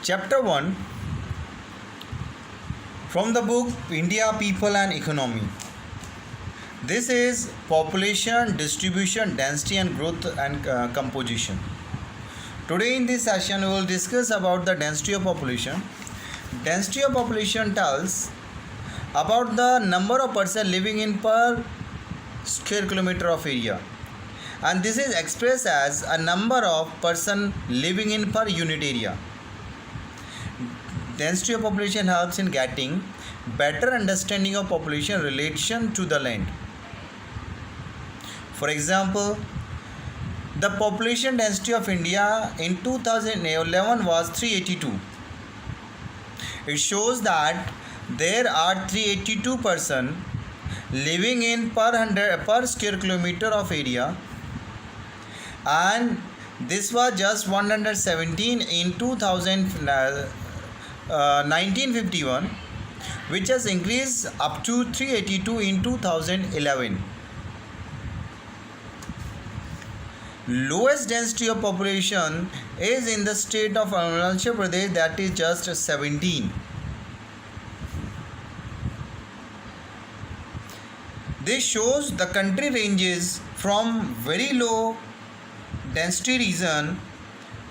Chapter 1 from the book India, People and Economy. This is population, distribution, density and growth and composition. Today in this session we will discuss about the density of population. Density of population tells about the number of person living in per square kilometer of area, and this is expressed as a number of person living in per unit area. Density of population helps in getting better understanding of population relation to the land. For example, the population density of India in 2011 was 382. It shows that there are 382 person living in per square kilometer of area, and this was just 117 in 1951, which has increased up to 382 in 2011. Lowest density of population is in the state of Arunachal Pradesh, that is just 17. This shows the country ranges from very low density region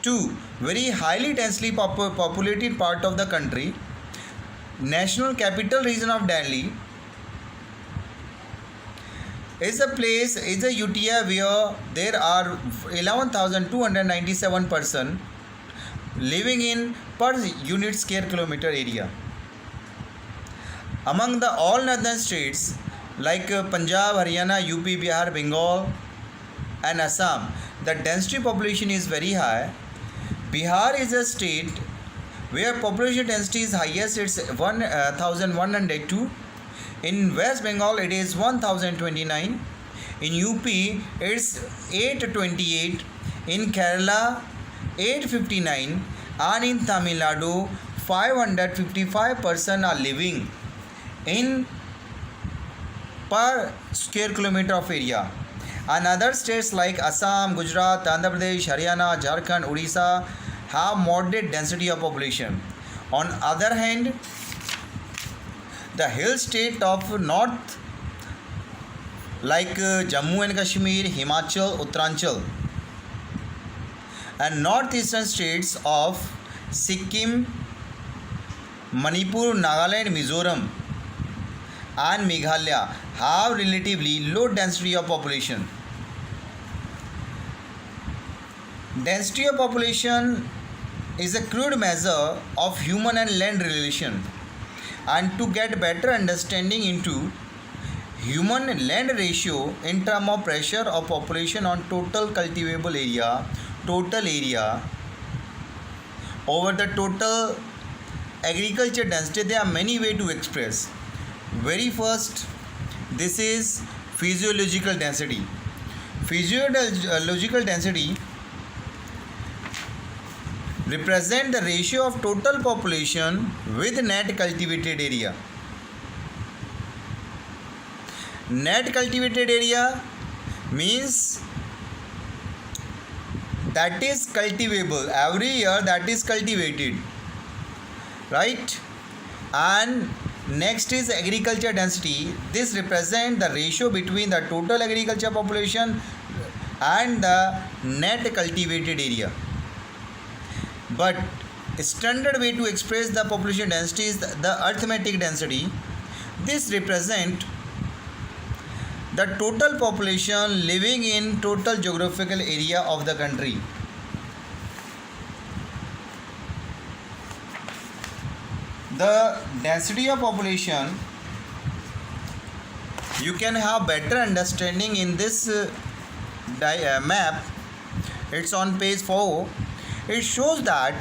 to very highly densely populated part of the country. National capital region of Delhi is a UTI where there are 11,297 person living in per unit square kilometer area. Among the all northern states like Punjab, Haryana, UP, Bihar, Bengal and Assam, the density population is very high. Bihar is a state where population density is highest, it's 1102. In West Bengal it is 1029. In UP it's 828. In Kerala 859, and in Tamil Nadu 555 person are living in per square kilometer of area. And other states like Assam, Gujarat, Andhra Pradesh, Haryana, Jharkhand, Odisha have moderate density of population. On other hand, the hill state of north like Jammu and Kashmir, Himachal, Uttaranchal, and northeastern states of Sikkim, Manipur, Nagaland, Mizoram and Meghalaya have relatively low density of population. Density of population is a crude measure of human and land relation, and to get better understanding into human land ratio in term of pressure of population on total cultivable area, total area over the total agriculture density, there are many ways to express. Very first, this is physiological density. Physiological density represent the ratio of total population with net cultivated area. Net cultivated area means that is cultivable every year, that is cultivated, right? And next is agriculture density. This represents the ratio between the total agriculture population and the net cultivated area. But standard way to express the population density is the arithmetic density. This represents the total population living in total geographical area of the country. The density of population you can have better understanding in this map. It's on page 4. It shows that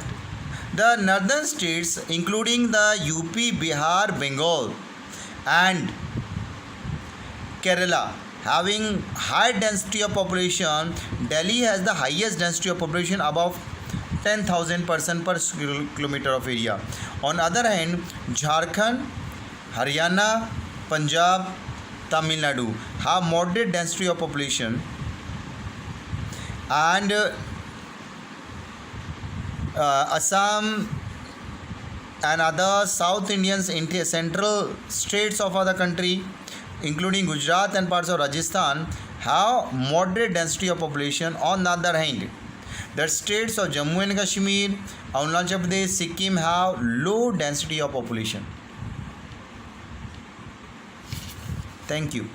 the northern states including the UP, Bihar, Bengal and Kerala having high density of population. Delhi has the highest density of population, above 10,000 person per kilometer of area. On other hand, Jharkhand, Haryana, Punjab, Tamil Nadu have moderate density of population, and Assam, and other South Indian central states of other country, including Gujarat and parts of Rajasthan, have moderate density of population. On the other hand, the states of Jammu and Kashmir, Arunachal Pradesh, Sikkim have low density of population. Thank you.